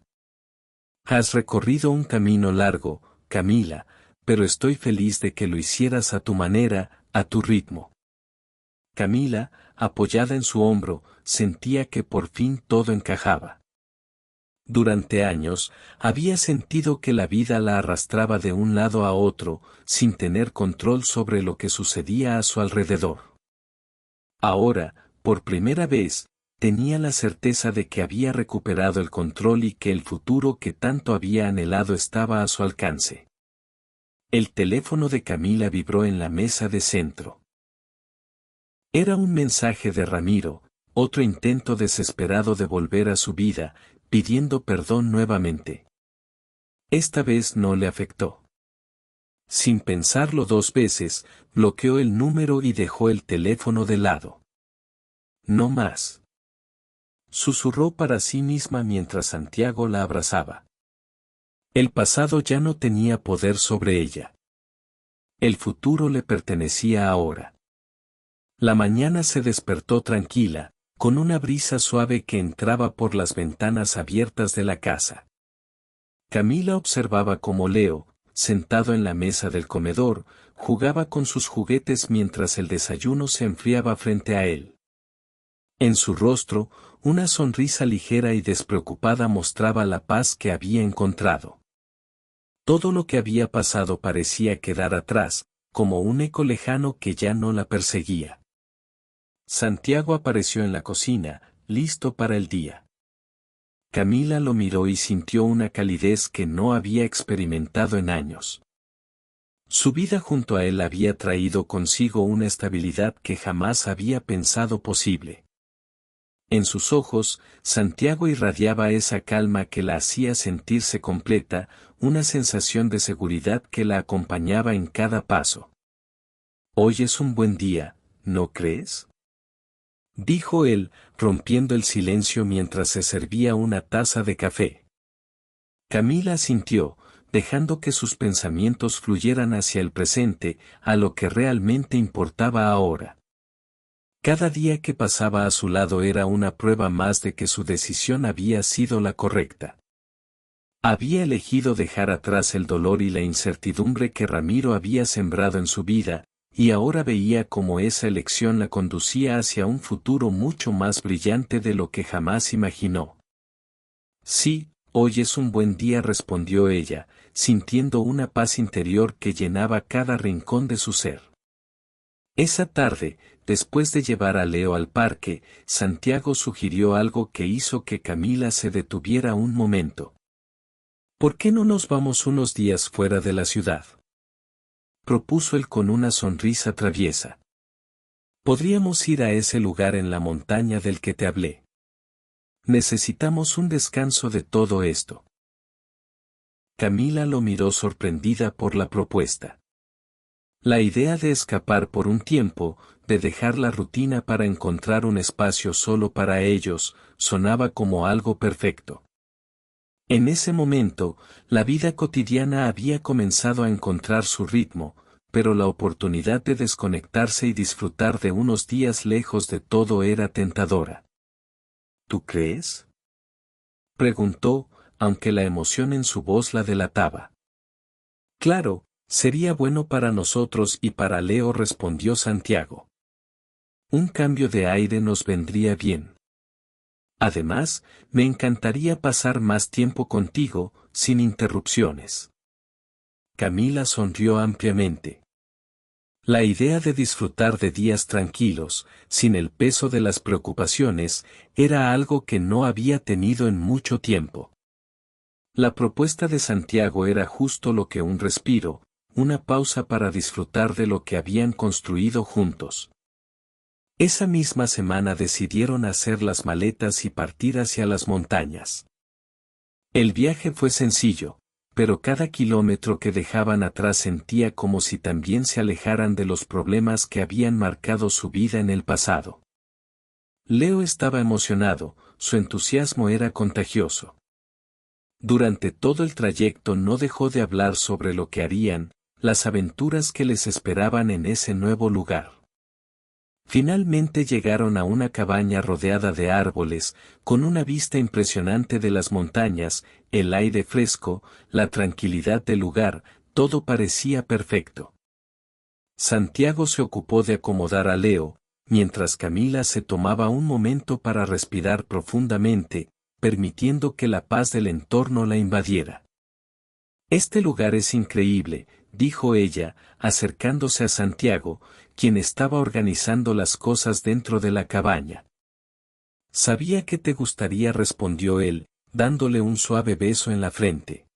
Has recorrido un camino largo, Camila, pero estoy feliz de que lo hicieras a tu manera, a tu ritmo. Camila, apoyada en su hombro, sentía que por fin todo encajaba. Durante años, había sentido que la vida la arrastraba de un lado a otro, sin tener control sobre lo que sucedía a su alrededor. Ahora, por primera vez, tenía la certeza de que había recuperado el control y que el futuro que tanto había anhelado estaba a su alcance. El teléfono de Camila vibró en la mesa de centro. Era un mensaje de Ramiro, otro intento desesperado de volver a su vida, pidiendo perdón nuevamente. Esta vez no le afectó. Sin pensarlo dos veces, bloqueó el número y dejó el teléfono de lado. No más. Susurró para sí misma mientras Santiago la abrazaba. El pasado ya no tenía poder sobre ella. El futuro le pertenecía ahora. La mañana se despertó tranquila, con una brisa suave que entraba por las ventanas abiertas de la casa. Camila observaba cómo Leo, sentado en la mesa del comedor, jugaba con sus juguetes mientras el desayuno se enfriaba frente a él. En su rostro, una sonrisa ligera y despreocupada mostraba la paz que había encontrado. Todo lo que había pasado parecía quedar atrás, como un eco lejano que ya no la perseguía. Santiago apareció en la cocina, listo para el día. Camila lo miró y sintió una calidez que no había experimentado en años. Su vida junto a él había traído consigo una estabilidad que jamás había pensado posible. En sus ojos, Santiago irradiaba esa calma que la hacía sentirse completa, una sensación de seguridad que la acompañaba en cada paso. Hoy es un buen día, ¿no crees? Dijo él, rompiendo el silencio mientras se servía una taza de café. Camila asintió, dejando que sus pensamientos fluyeran hacia el presente, a lo que realmente importaba ahora. Cada día que pasaba a su lado era una prueba más de que su decisión había sido la correcta. Había elegido dejar atrás el dolor y la incertidumbre que Ramiro había sembrado en su vida, y ahora veía cómo esa elección la conducía hacia un futuro mucho más brillante de lo que jamás imaginó. Sí, hoy es un buen día, respondió ella, sintiendo una paz interior que llenaba cada rincón de su ser. Esa tarde, después de llevar a Leo al parque, Santiago sugirió algo que hizo que Camila se detuviera un momento. ¿Por qué no nos vamos unos días fuera de la ciudad?, propuso él con una sonrisa traviesa. Podríamos ir a ese lugar en la montaña del que te hablé. Necesitamos un descanso de todo esto. Camila lo miró sorprendida por la propuesta. La idea de escapar por un tiempo, de dejar la rutina para encontrar un espacio solo para ellos, sonaba como algo perfecto. En ese momento, la vida cotidiana había comenzado a encontrar su ritmo, pero la oportunidad de desconectarse y disfrutar de unos días lejos de todo era tentadora. ¿Tú crees?, preguntó, aunque la emoción en su voz la delataba. Claro, sería bueno para nosotros y para Leo, respondió Santiago. Un cambio de aire nos vendría bien. Además, me encantaría pasar más tiempo contigo, sin interrupciones. Camila sonrió ampliamente. La idea de disfrutar de días tranquilos, sin el peso de las preocupaciones, era algo que no había tenido en mucho tiempo. La propuesta de Santiago era justo lo que un respiro, una pausa para disfrutar de lo que habían construido juntos. Esa misma semana decidieron hacer las maletas y partir hacia las montañas. El viaje fue sencillo, pero cada kilómetro que dejaban atrás sentía como si también se alejaran de los problemas que habían marcado su vida en el pasado. Leo estaba emocionado, su entusiasmo era contagioso. Durante todo el trayecto no dejó de hablar sobre lo que harían, las aventuras que les esperaban en ese nuevo lugar. Finalmente llegaron a una cabaña rodeada de árboles, con una vista impresionante de las montañas, el aire fresco, la tranquilidad del lugar, todo parecía perfecto. Santiago se ocupó de acomodar a Leo, mientras Camila se tomaba un momento para respirar profundamente, permitiendo que la paz del entorno la invadiera. Este lugar es increíble, dijo ella, acercándose a Santiago, quien estaba organizando las cosas dentro de la cabaña. Sabía que te gustaría, respondió él, dándole un suave beso en la frente.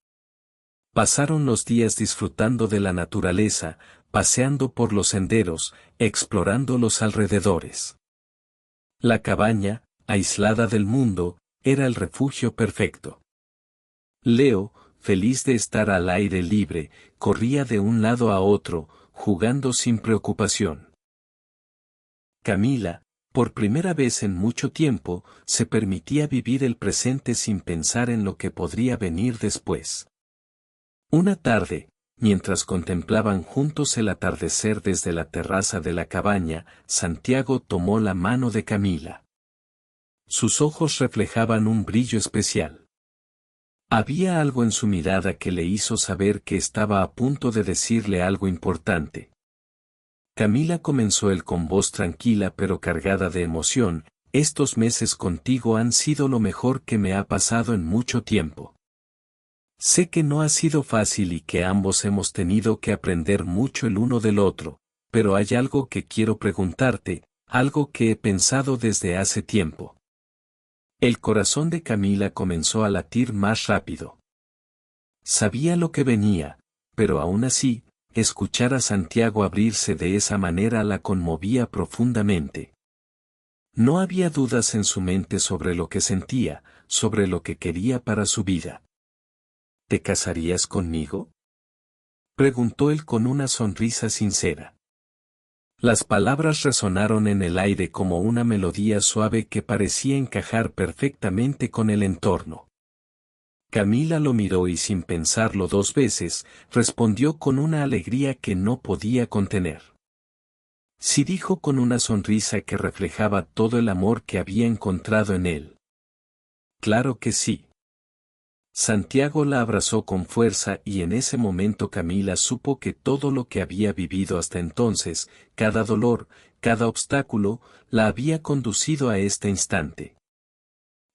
Pasaron los días disfrutando de la naturaleza, paseando por los senderos, explorando los alrededores. La cabaña, aislada del mundo, era el refugio perfecto. Leo, feliz de estar al aire libre, corría de un lado a otro, jugando sin preocupación. Camila, por primera vez en mucho tiempo, se permitía vivir el presente sin pensar en lo que podría venir después. Una tarde, mientras contemplaban juntos el atardecer desde la terraza de la cabaña, Santiago tomó la mano de Camila. Sus ojos reflejaban un brillo especial. Había algo en su mirada que le hizo saber que estaba a punto de decirle algo importante. Camila comenzó él con voz tranquila pero cargada de emoción, estos meses contigo han sido lo mejor que me ha pasado en mucho tiempo. Sé que no ha sido fácil y que ambos hemos tenido que aprender mucho el uno del otro, pero hay algo que quiero preguntarte, algo que he pensado desde hace tiempo. El corazón de Camila comenzó a latir más rápido. Sabía lo que venía, pero aún así, escuchar a Santiago abrirse de esa manera la conmovía profundamente. No había dudas en su mente sobre lo que sentía, sobre lo que quería para su vida. ¿Te casarías conmigo?, preguntó él con una sonrisa sincera. Las palabras resonaron en el aire como una melodía suave que parecía encajar perfectamente con el entorno. Camila lo miró y sin pensarlo dos veces, respondió con una alegría que no podía contener. Sí, dijo con una sonrisa que reflejaba todo el amor que había encontrado en él. Claro que sí. Santiago la abrazó con fuerza y en ese momento Camila supo que todo lo que había vivido hasta entonces, cada dolor, cada obstáculo, la había conducido a este instante.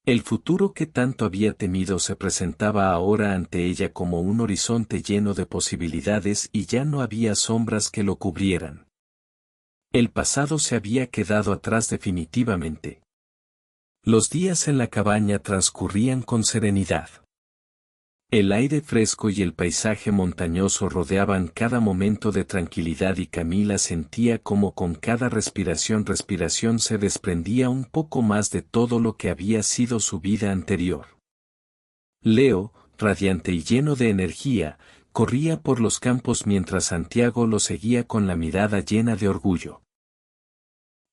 El futuro que tanto había temido se presentaba ahora ante ella como un horizonte lleno de posibilidades y ya no había sombras que lo cubrieran. El pasado se había quedado atrás definitivamente. Los días en la cabaña transcurrían con serenidad. El aire fresco y el paisaje montañoso rodeaban cada momento de tranquilidad y Camila sentía como con cada respiración se desprendía un poco más de todo lo que había sido su vida anterior. Leo, radiante y lleno de energía, corría por los campos mientras Santiago lo seguía con la mirada llena de orgullo.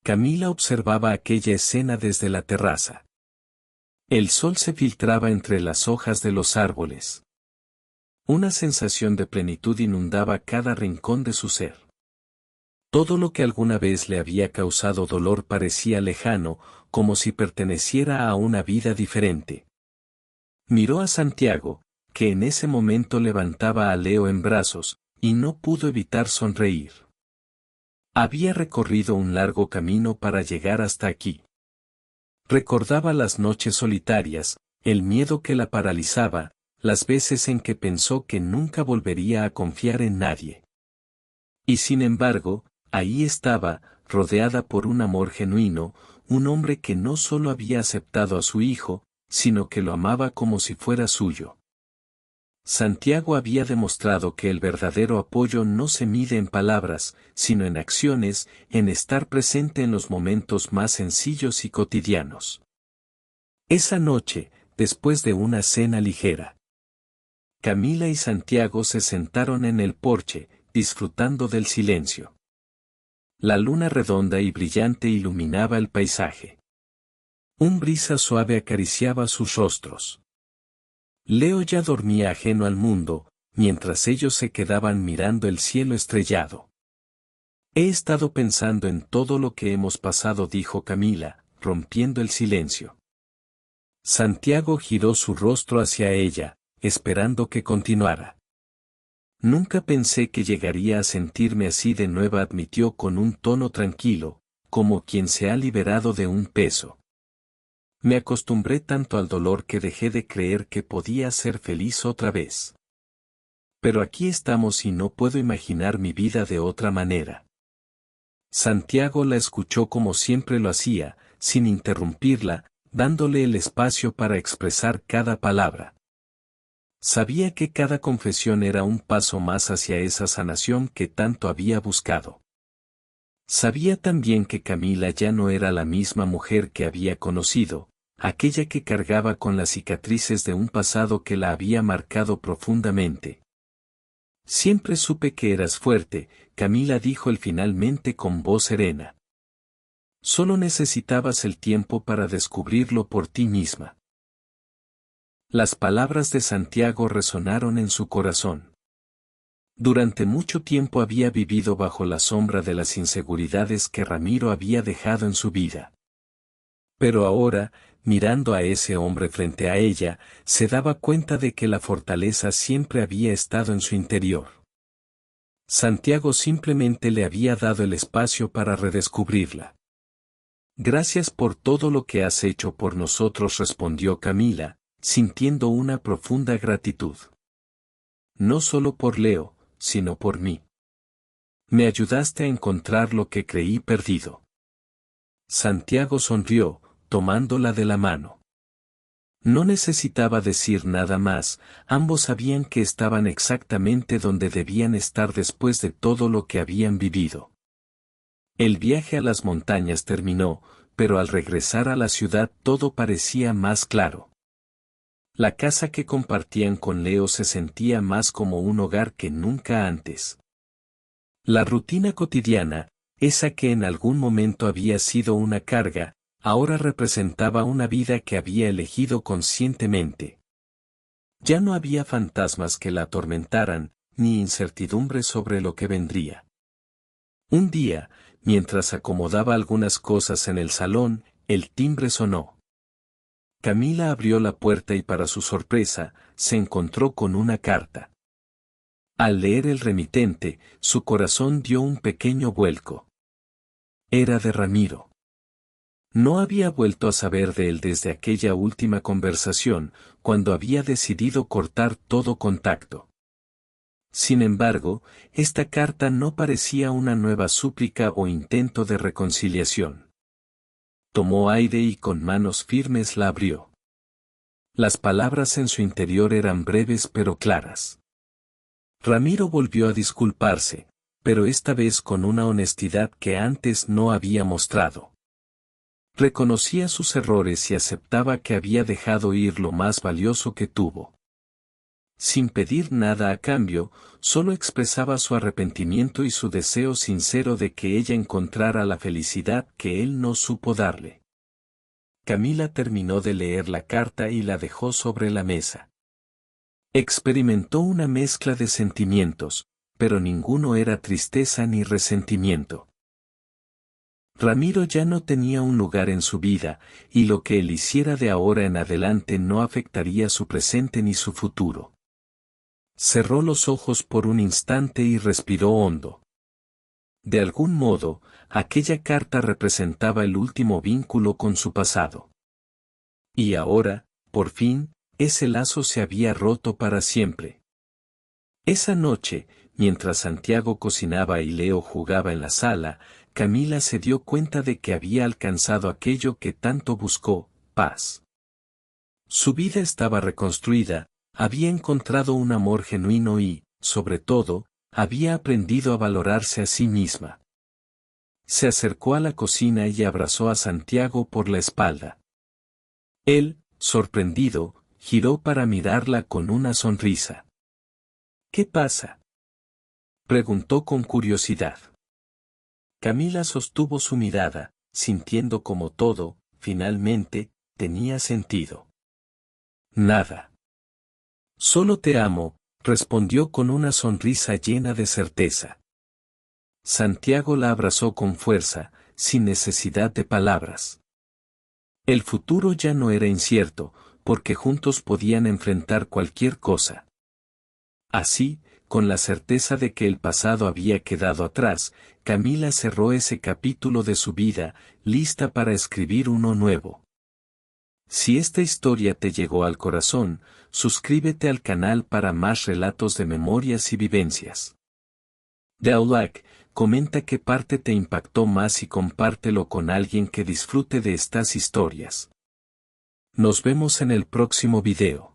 Camila observaba aquella escena desde la terraza. El sol se filtraba entre las hojas de los árboles. Una sensación de plenitud inundaba cada rincón de su ser. Todo lo que alguna vez le había causado dolor parecía lejano, como si perteneciera a una vida diferente. Miró a Santiago, que en ese momento levantaba a Leo en brazos, y no pudo evitar sonreír. Había recorrido un largo camino para llegar hasta aquí. Recordaba las noches solitarias, el miedo que la paralizaba, las veces en que pensó que nunca volvería a confiar en nadie. Y sin embargo, Ahí estaba, rodeada por un amor genuino, un hombre que no solo había aceptado a su hijo, sino que lo amaba como si fuera suyo. Santiago había demostrado que el verdadero apoyo no se mide en palabras, sino en acciones, en estar presente en los momentos más sencillos y cotidianos. Esa noche, después de una cena ligera, Camila y Santiago se sentaron en el porche, disfrutando del silencio. La luna redonda y brillante iluminaba el paisaje. Un brisa suave acariciaba sus rostros. Leo ya dormía ajeno al mundo, mientras ellos se quedaban mirando el cielo estrellado. He estado pensando en todo lo que hemos pasado, dijo Camila, rompiendo el silencio. Santiago giró su rostro hacia ella, esperando que continuara. Nunca pensé que llegaría a sentirme así de nuevo, admitió con un tono tranquilo, como quien se ha liberado de un peso. Me acostumbré tanto al dolor que dejé de creer que podía ser feliz otra vez. Pero aquí estamos y no puedo imaginar mi vida de otra manera. Santiago la escuchó como siempre lo hacía, sin interrumpirla, dándole el espacio para expresar cada palabra. Sabía que cada confesión era un paso más hacia esa sanación que tanto había buscado. Sabía también que Camila ya no era la misma mujer que había conocido, aquella que cargaba con las cicatrices de un pasado que la había marcado profundamente. Siempre supe que eras fuerte, Camila dijo él finalmente con voz serena. Solo necesitabas el tiempo para descubrirlo por ti misma. Las palabras de Santiago resonaron en su corazón. Durante mucho tiempo había vivido bajo la sombra de las inseguridades que Ramiro había dejado en su vida. Pero ahora, mirando a ese hombre frente a ella, se daba cuenta de que la fortaleza siempre había estado en su interior. Santiago simplemente le había dado el espacio para redescubrirla. Gracias por todo lo que has hecho por nosotros, respondió Camila, sintiendo una profunda gratitud. No solo por Leo, sino por mí. Me ayudaste a encontrar lo que creí perdido. Santiago sonrió, tomándola de la mano. No necesitaba decir nada más, ambos sabían que estaban exactamente donde debían estar después de todo lo que habían vivido. El viaje a las montañas terminó, pero al regresar a la ciudad todo parecía más claro. La casa que compartían con Leo se sentía más como un hogar que nunca antes. La rutina cotidiana, esa que en algún momento había sido una carga, ahora representaba una vida que había elegido conscientemente. Ya no había fantasmas que la atormentaran, ni incertidumbre sobre lo que vendría. Un día, mientras acomodaba algunas cosas en el salón, el timbre sonó. Camila abrió la puerta y para su sorpresa, se encontró con una carta. Al leer el remitente, su corazón dio un pequeño vuelco. Era de Ramiro. No había vuelto a saber de él desde aquella última conversación, cuando había decidido cortar todo contacto. Sin embargo, esta carta no parecía una nueva súplica o intento de reconciliación. Tomó aire y con manos firmes la abrió. Las palabras en su interior eran breves pero claras. Ramiro volvió a disculparse, pero esta vez con una honestidad que antes no había mostrado. Reconocía sus errores y aceptaba que había dejado ir lo más valioso que tuvo. Sin pedir nada a cambio, solo expresaba su arrepentimiento y su deseo sincero de que ella encontrara la felicidad que él no supo darle. Camila terminó de leer la carta y la dejó sobre la mesa. Experimentó una mezcla de sentimientos, pero ninguno era tristeza ni resentimiento. Ramiro ya no tenía un lugar en su vida, y lo que él hiciera de ahora en adelante no afectaría su presente ni su futuro. Cerró los ojos por un instante y respiró hondo. De algún modo, aquella carta representaba el último vínculo con su pasado. Y ahora, por fin, ese lazo se había roto para siempre. Esa noche, mientras Santiago cocinaba y Leo jugaba en la sala, Camila se dio cuenta de que había alcanzado aquello que tanto buscó, paz. Su vida estaba reconstruida, había encontrado un amor genuino y, sobre todo, había aprendido a valorarse a sí misma. Se acercó a la cocina y abrazó a Santiago por la espalda. Él, sorprendido, giró para mirarla con una sonrisa. ¿Qué pasa?, preguntó con curiosidad. Camila sostuvo su mirada, sintiendo como todo, finalmente, tenía sentido. Nada. Solo te amo, respondió con una sonrisa llena de certeza. Santiago la abrazó con fuerza, sin necesidad de palabras. El futuro ya no era incierto, porque juntos podían enfrentar cualquier cosa. Así, con la certeza de que el pasado había quedado atrás, Camila cerró ese capítulo de su vida, lista para escribir uno nuevo. Si esta historia te llegó al corazón, suscríbete al canal para más relatos de memorias y vivencias. Dale like, comenta qué parte te impactó más y compártelo con alguien que disfrute de estas historias. Nos vemos en el próximo video.